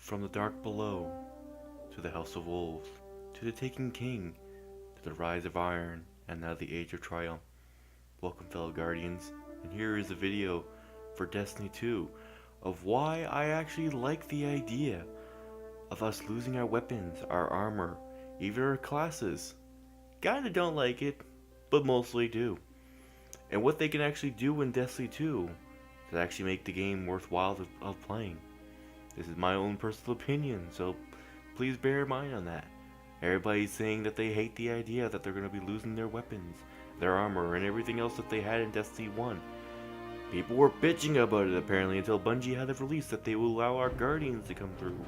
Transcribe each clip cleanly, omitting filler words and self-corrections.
From the dark below, to the House of Wolves, to the Taken King, to the Rise of Iron, and now the Age of Triumph. Welcome, fellow Guardians, and here is a video for Destiny 2 of why I actually like the idea of us losing our weapons, our armor, even our classes. Kinda don't like it, but mostly do. And what they can actually do in Destiny 2 to actually make the game worthwhile of playing. This is my own personal opinion, so please bear in mind on that. Everybody's saying that they hate the idea that they're going to be losing their weapons, their armor, and everything else that they had in Destiny 1. People were bitching about it apparently until Bungie had it released that they will allow our Guardians to come through.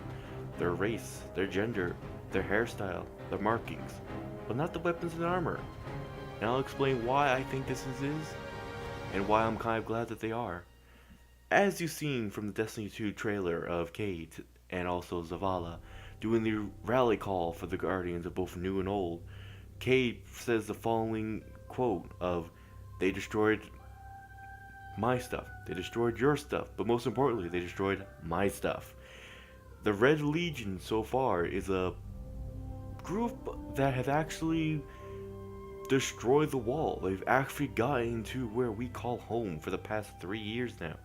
Their race, their gender, their hairstyle, their markings, but not the weapons and armor. And I'll explain why I think this is, and why I'm kind of glad that they are. As you've seen from the Destiny 2 trailer of Cayde and also Zavala doing the rally call for the Guardians of both new and old, Cayde says the following quote of, "They destroyed my stuff, they destroyed your stuff, but most importantly, they destroyed my stuff." The Red Legion so far is a group that have actually destroyed the wall. They've actually gotten to where we call home for the past 3 years now.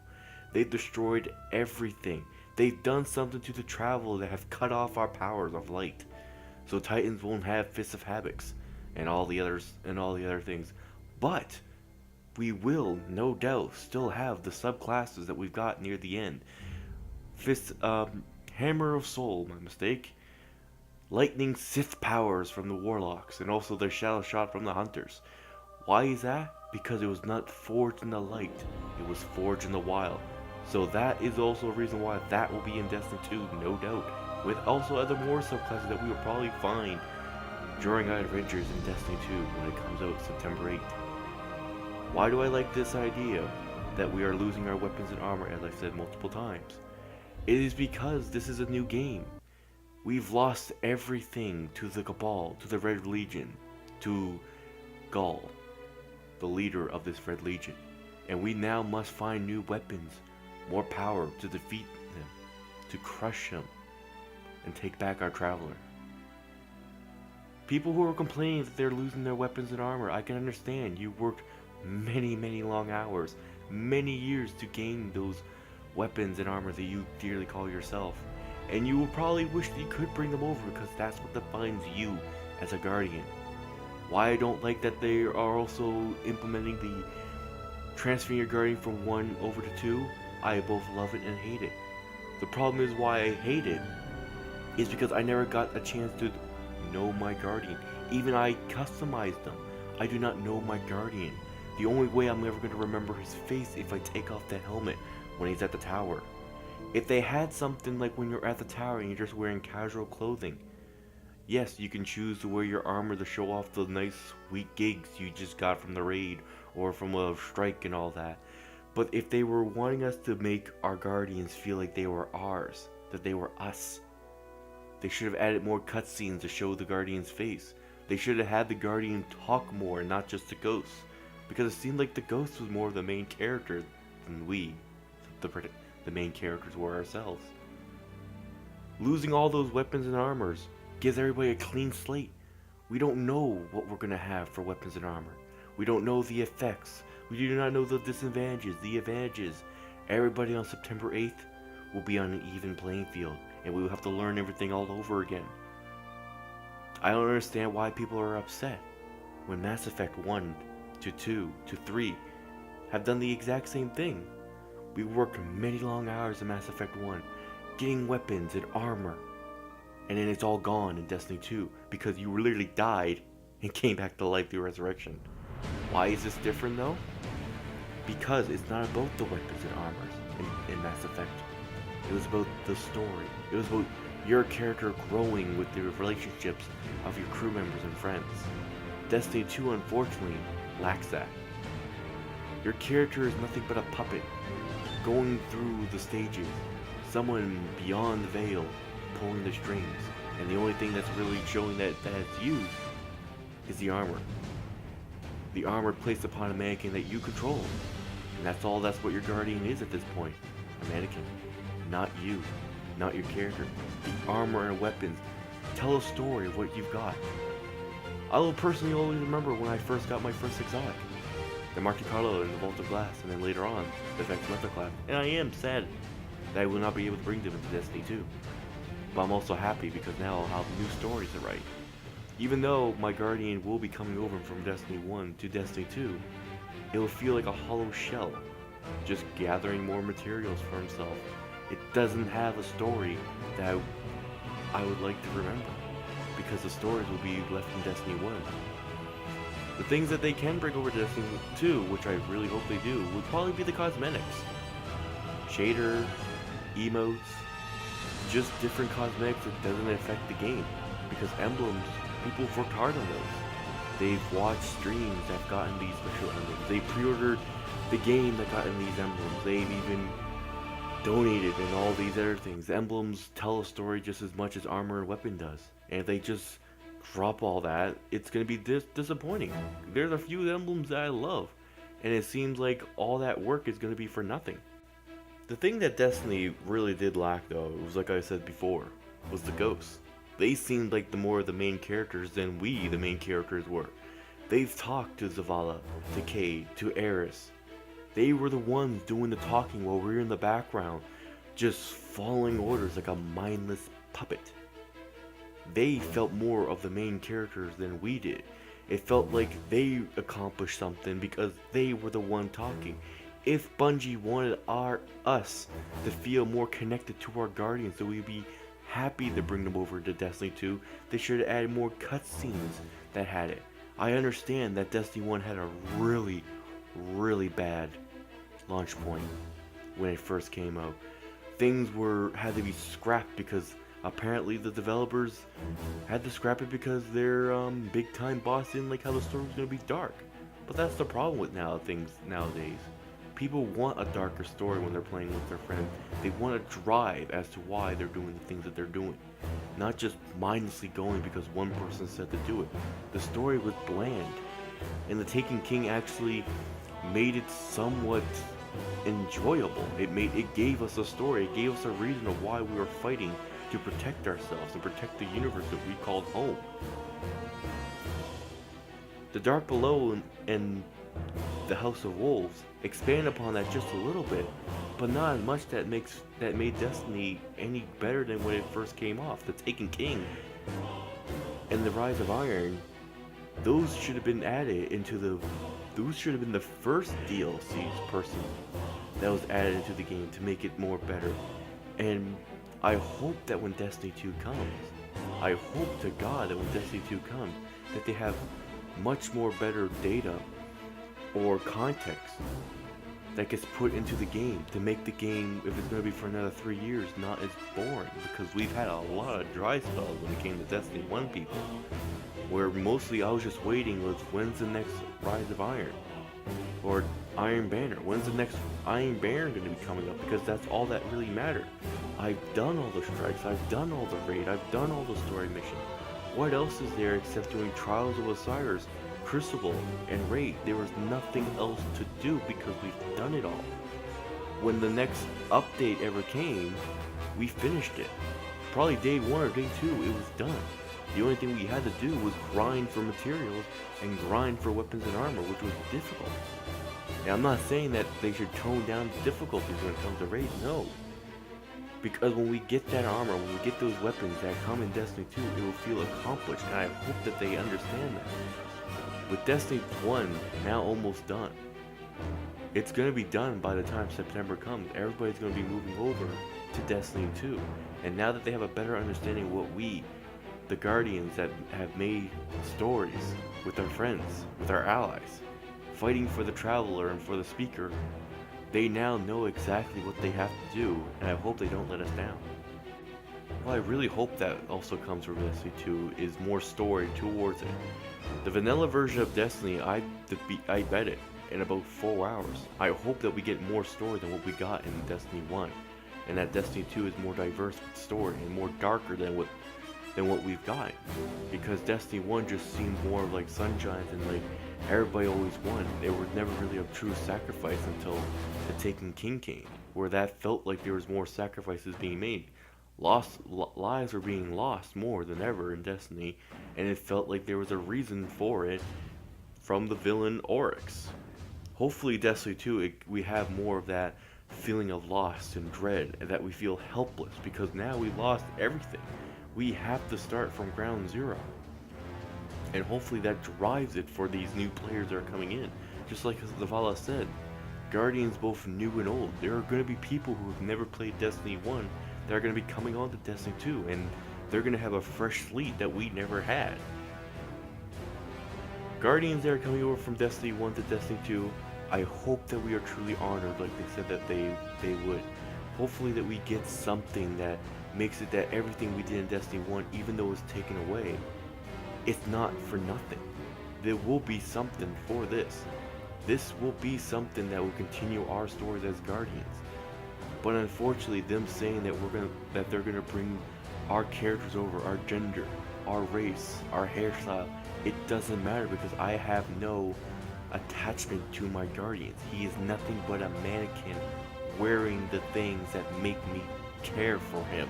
They've destroyed everything. They've done something to the travel that have cut off our powers of light. So Titans won't have Fists of Habits and all the other things. But we will, no doubt, still have the subclasses that we've got near the end. Hammer of Soul, my mistake. Lightning Sith powers from the Warlocks, and also their Shadow Shot from the Hunters. Why is that? Because it was not forged in the light, it was forged in the wild. So that is also a reason why that will be in Destiny 2, no doubt. With also other more subclasses that we will probably find during our adventures in Destiny 2 when it comes out September 8th. Why do I like this idea that we are losing our weapons and armor, as I've said multiple times? It is because this is a new game. We've lost everything to the Cabal, to the Red Legion, to Ghaul, the leader of this Red Legion. And we now must find new weapons, more power to defeat them, to crush him, and take back our Traveler. People who are complaining that they're losing their weapons and armor, I can understand. You worked many long hours, many years to gain those weapons and armor that you dearly call yourself. And you will probably wish that you could bring them over because that's what defines you as a Guardian. Why I don't like that they are also implementing the transferring your Guardian from 1 over to 2, I both love it and hate it. The problem is why I hate it is because I never got a chance to know my Guardian. Even I customized them. I do not know my Guardian. The only way I'm ever going to remember his face if I take off the helmet when he's at the tower. If they had something like when you're at the tower and you're just wearing casual clothing, yes, you can choose to wear your armor to show off the nice sweet gigs you just got from the raid or from a strike and all that. But if they were wanting us to make our Guardians feel like they were ours, that they were us, they should have added more cutscenes to show the Guardian's face. They should have had the Guardian talk more and not just the Ghost, because it seemed like the Ghost was more of the main character than we, the main characters, were ourselves. Losing all those weapons and armors gives everybody a clean slate. We don't know what we're gonna have for weapons and armor. We don't know the effects. We do not know the disadvantages, the advantages. Everybody on September 8th will be on an even playing field, and we will have to learn everything all over again. I don't understand why people are upset when Mass Effect 1 to 2 to 3 have done the exact same thing. We worked many long hours in Mass Effect 1, getting weapons and armor, and then it's all gone in Destiny 2 because you literally died and came back to life through resurrection. Why is this different though? Because it's not about the weapons and armors in Mass Effect. It was about the story. It was about your character growing with the relationships of your crew members and friends. Destiny 2 unfortunately lacks that. Your character is nothing but a puppet, going through the stages, someone beyond the veil, pulling the strings, and the only thing that's really showing that it's used is the armor. The armor placed upon a mannequin that you control, and that's what your Guardian is at this point, a mannequin, not you. not your character. The armor and weapons tell a story of what you've got. I will personally always remember when I first got my first exotic, the Monte Carlo and the Vault of Glass, and then later on, the Vex Metaclass. And I am sad that I will not be able to bring them into Destiny 2. But I'm also happy because now I'll have new stories to write. Even though my Guardian will be coming over from Destiny 1 to Destiny 2, it will feel like a hollow shell, just gathering more materials for himself. It doesn't have a story that I would like to remember, because the stories will be left in Destiny 1. The things that they can bring over to Destiny 2, which I really hope they do, would probably be the cosmetics. Shader, emotes, just different cosmetics that doesn't affect the game. Because emblems, people have worked hard on those. They've watched streams that have gotten these special emblems. They pre-ordered the game that got in these emblems. They've even donated and all these other things. Emblems tell a story just as much as armor and weapon does. And if they just drop all that, it's going to be disappointing. There's a few emblems that I love, and it seems like all that work is going to be for nothing. The thing that Destiny really did lack, though, was like I said before, was the ghosts. They seemed like the main characters than we, the main characters, were. They've talked to Zavala, to Cayde, to Eris. They were the ones doing the talking while we were in the background, just following orders like a mindless puppet. They felt more of the main characters than we did. It felt like they accomplished something because they were the one talking. If Bungie wanted us to feel more connected to our Guardians, so we'd be happy to bring them over to Destiny 2, they should have added more cutscenes that had it. I understand that Destiny 1 had a really, really bad launch point when it first came out. Things had to be scrapped because apparently the developers had to scrap it because their big time boss didn't like how the story was going to be dark. But that's the problem with things nowadays. People want a darker story when they're playing with their friends. They want a drive as to why they're doing the things that they're doing. Not just mindlessly going because one person said to do it. The story was bland. And the Taken King actually made it somewhat enjoyable. It gave us a story. It gave us a reason of why we were fighting to protect ourselves and protect the universe that we called home. The Dark Below and the House of Wolves expand upon that just a little bit, but not as much that made Destiny any better than when it first came off. The Taken King and the Rise of Iron, those should have been added into those should have been the first DLCs personally that was added into the game to make it more better. And I hope that when Destiny 2 comes, I hope to God that when Destiny 2 comes, that they have much more better data or context that gets put into the game to make the game, if it's going to be for another 3 years, not as boring. Because we've had a lot of dry spells when it came to Destiny 1 people, where mostly I was just waiting was when's the next Rise of Iron? Or Iron Banner. When's the next Iron Banner going to be coming up? Because that's all that really mattered. I've done all the strikes, I've done all the raid, I've done all the story missions. What else is there except doing Trials of Osiris, Crucible, and Raid? There was nothing else to do because we've done it all. When the next update ever came, we finished it. Probably day 1 or day 2, it was done. The only thing we had to do was grind for materials and grind for weapons and armor, which was difficult. Now, I'm not saying that they should tone down the difficulties when it comes to Raid, no. Because when we get that armor, when we get those weapons that come in Destiny 2, it will feel accomplished, and I hope that they understand that. With Destiny 1 now almost done, it's going to be done by the time September comes. Everybody's going to be moving over to Destiny 2. And now that they have a better understanding of what we, the Guardians that have made stories with our friends, with our allies, fighting for the Traveler and for the Speaker, they now know exactly what they have to do, and I hope they don't let us down. Well, I really hope that also comes from Destiny 2 is more story towards it. The vanilla version of Destiny, I bet it in about 4 hours. I hope that we get more story than what we got in Destiny 1, and that Destiny 2 is more diverse with story and more darker than what we've got. Because Destiny 1 just seemed more like sunshine and like everybody always won. There was never really a true sacrifice until the Taken King came, where that felt like there was more sacrifices being made. Lives were being lost more than ever in Destiny, and it felt like there was a reason for it from the villain Oryx. Hopefully, Destiny 2, we have more of that feeling of loss and dread, and that we feel helpless because now we lost everything. We have to start from ground zero. And hopefully that drives it for these new players that are coming in. Just like Zavala said, Guardians both new and old. There are going to be people who have never played Destiny 1 that are going to be coming on to Destiny 2, and they're going to have a fresh fleet that we never had. Guardians that are coming over from Destiny 1 to Destiny 2, I hope that we are truly honored like they said that they would. Hopefully that we get something that makes it that everything we did in Destiny 1, even though it's taken away, it's not for nothing. There will be something for this. This will be something that will continue our stories as Guardians. But unfortunately, them saying that they're gonna bring our characters over, our gender, our race, our hairstyle, it doesn't matter because I have no attachment to my Guardians. He is nothing but a mannequin wearing the things that make me care for him.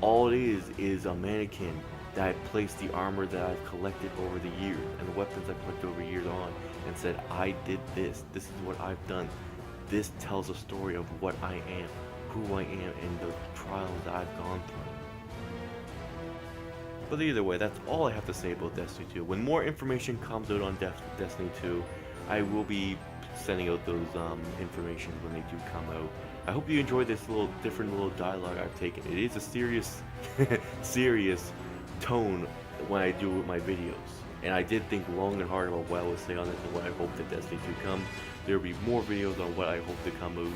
All it is a mannequin that I placed the armor that I've collected over the years and the weapons I've collected over years on and said, I did this. This is what I've done. This tells a story of what I am, who I am, and the trials that I've gone through. But either way, that's all I have to say about Destiny 2. When more information comes out on Destiny 2, I will be sending out those information when they do come out. I hope you enjoyed this different little dialogue I've taken. It is a serious, serious tone when I do with my videos. And I did think long and hard about what I would say on this and what I hope that Destiny 2 comes. There will be more videos on what I hope to come out.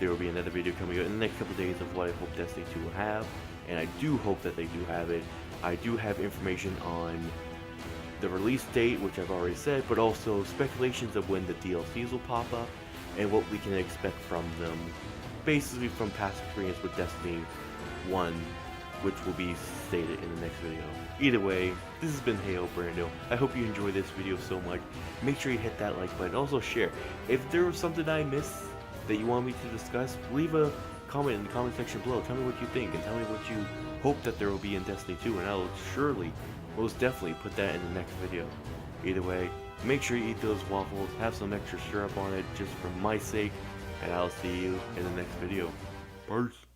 There will be another video coming out in the next couple days of what I hope Destiny 2 will have. And I do hope that they do have it. I do have information on the release date, which I've already said, but also speculations of when the DLCs will pop up and what we can expect from them, basically from past experience with Destiny 1, which will be stated in the next video. Either way, this has been Heyo Brando. I hope you enjoyed this video so much. Make sure you hit that like button. Also share. If there was something I missed that you want me to discuss, leave a comment in the comment section below. Tell me what you think and tell me what you hope that there will be in Destiny 2, and I will surely, most definitely put that in the next video. Either way, make sure you eat those waffles, have some extra syrup on it just for my sake, and I'll see you in the next video. Peace.